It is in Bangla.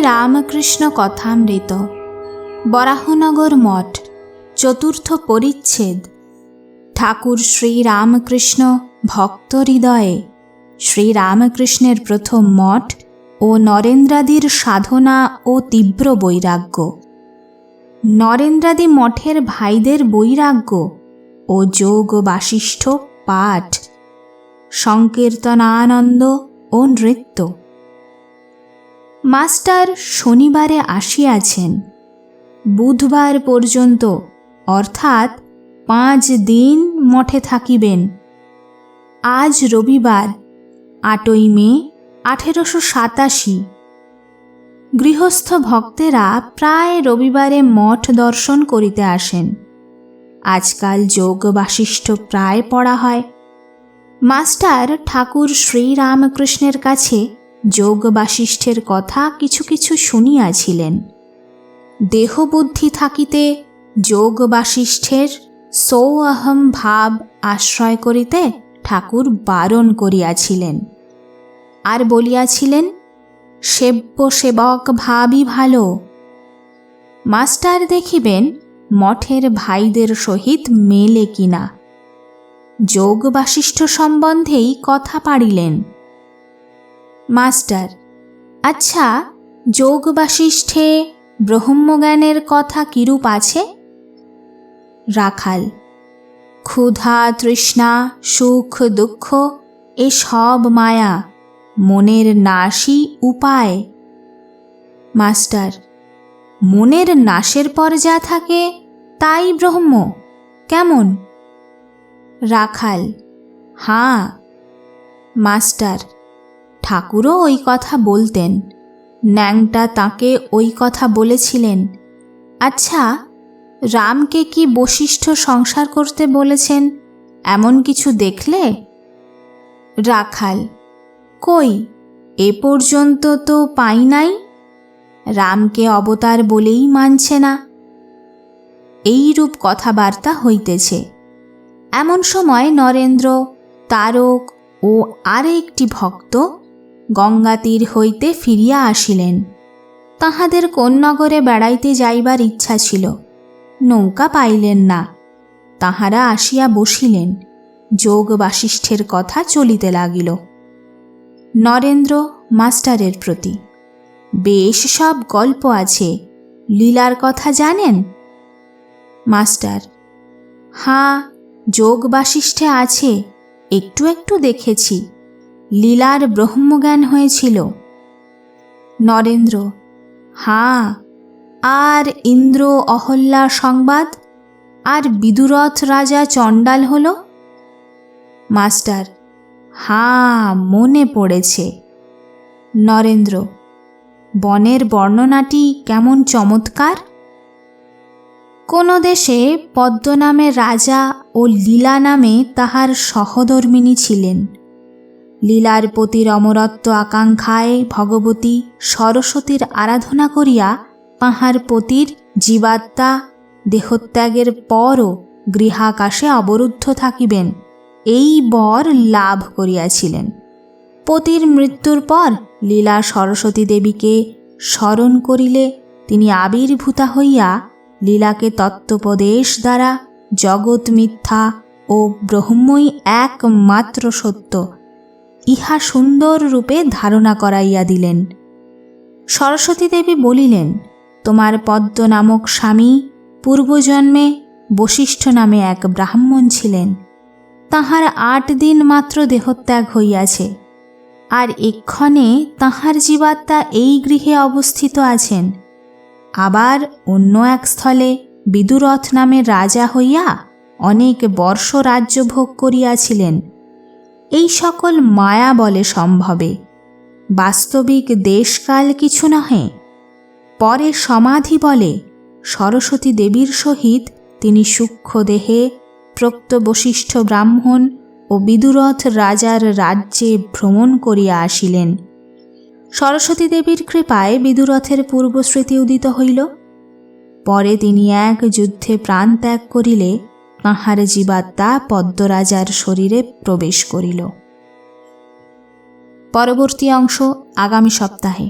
রামকৃষ্ণ কথামৃত বরাহনগর মঠ চতুর্থ পরিচ্ছেদ। ঠাকুর শ্রীরামকৃষ্ণ ভক্ত হৃদয়ে শ্রীরামকৃষ্ণের প্রথম মঠ ও নরেন্দ্রাদির সাধনা ও তীব্র বৈরাগ্য। নরেন্দ্রাদি মঠের ভাইদের বৈরাগ্য ও যোগ বাশিষ্ঠ পাঠ, সংকীর্তনানন্দ ও নৃত্য। মাস্টার শনিবারে আসিয়াছেন, বুধবার পর্যন্ত অর্থাৎ 5 দিন মঠে থাকিবেন। আজ রবিবার 8ই মে 1887। গৃহস্থ ভক্তেরা প্রায় রবিবারে মঠ দর্শন করিতে আসেন। আজকাল যোগ বাশিষ্ঠ প্রায় পড়া হয়। মাস্টার ঠাকুর শ্রীরামকৃষ্ণের কাছে যোগ বাশিষ্ঠের কথা কিছু কিছু শুনিয়াছিলেন। দেহবুদ্ধি থাকিতে যোগ বাশিষ্ঠের সৌঅহম ভাব আশ্রয় করিতে ঠাকুর বারণ করিয়াছিলেন, আর বলিয়াছিলেন, সেব্য সেবক ভাবই ভালো। মাস্টার দেখিবেন মঠের ভাইদের সহিত মেলে কিনা। যোগ বাশিষ্ঠ সম্বন্ধেই কথা পাড়িলেন। মাস্টার: আচ্ছা, যোগ বাশিষ্ঠে ব্রহ্মজ্ঞানের কথা কিরূপ আছে? রাখাল: ক্ষুধা তৃষ্ণা সুখ দুঃখ এ সব মায়া, মনের নাশই উপায়। মাস্টার: মনের নাশের পর যা থাকে তাই ব্রহ্ম, কেমন? রাখাল: হাঁ। মাস্টার: ঠাকুরও ওই কথা বলতেন, ন্যাংটা তাকে ওই কথা বলেছিলেন। আচ্ছা, রামকে কি বশিষ্ঠ সংসার করতে বলেছেন, এমন কিছু দেখলে? রাখাল: কই, এ পর্যন্ত তো পাই নাই। রামকে অবতার বলেই মানছে না। এইরূপ কথাবার্তা হইতেছে। এমন সময় নরেন্দ্র, তারক ও আরেকটি ভক্ত গঙ্গা তীর হইতে ফিরিয়া আসিলেন। তাহাদের কোন নগরে বেড়াইতে যাইবার ইচ্ছা ছিল, নৌকা পাইলেন না। তাহারা আসিয়া বসিলেন। যোগ বাশিষ্ঠের কথা চলিতে লাগিল। নরেন্দ্র মাস্টারের প্রতি: বেশ সব গল্প আছে, লীলার কথা জানেন? মাস্টার: হাঁ, যোগ বাশিষ্ঠে আছে, একটু একটু দেখেছি। লীলার ব্রহ্মজ্ঞান হয়েছিল। নরেন্দ্র: হাঁ, আর ইন্দ্র অহল্যার সংবাদ, আর বিদুরথ রাজা চণ্ডাল হল। মাস্টার: হাঁ, মনে পড়েছে। নরেন্দ্র: বনের বর্ণনাটি কেমন চমৎকার! কোন দেশে পদ্ম নামে রাজা ও লীলা নামে তাহার সহধর্মিণী ছিলেন। লীলার পতির অমরত্ব আকাঙ্ক্ষায় ভগবতী সরস্বতীর আরাধনা করিয়া তাহার পতির জীবাত্মা দেহত্যাগের পরও গৃহাকাশে অবরুদ্ধ থাকিবেন, এই বর লাভ করিয়াছিলেন। পতির মৃত্যুর পর লীলা সরস্বতী দেবীকে স্মরণ করিলে তিনি আবির্ভূতা হইয়া লীলাকে তত্ত্বোপদেশ দ্বারা জগৎ মিথ্যা ও ব্রহ্মই একমাত্র সত্য, ইহা সুন্দর রূপে ধারণা করাইয়া দিলেন। সরস্বতী দেবী বলিলেন, তোমার পদ্ম নামক স্বামী পূর্বজন্মে বশিষ্ঠ নামে এক ব্রাহ্মণ ছিলেন। তাহার 8 দিন মাত্র দেহত্যাগ হইয়াছে, আর এক্ষণে তাহার জীবাত্মা এই গৃহে অবস্থিত আছেন। আবার অন্য এক স্থলে বিদুরথ নামে রাজা হইয়া অনেক বর্ষ রাজ্য ভোগ করিয়াছিলেন। এই সকল মায়া বলে সম্ভবে, বাস্তবিক দেশকাল কিছু নহে। পরে সমাধি বলে সরস্বতী দেবীর সহিত তিনি সূক্ষ্ম দেহে প্রক্ত বশিষ্ঠ ব্রাহ্মণ ও বিদুরথ রাজার রাজ্যে ভ্রমণ করিয়া আসিলেন। সরস্বতী দেবীর কৃপায় বিদুরথের পূর্বস্মৃতি উদিত হইল। পরে তিনি এক যুদ্ধে প্রাণ ত্যাগ করিলে তাঁহার জীবাত্মা পদ্মরাজার শরীরে প্রবেশ করিল। পরবর্তী অংশ আগামী সপ্তাহে।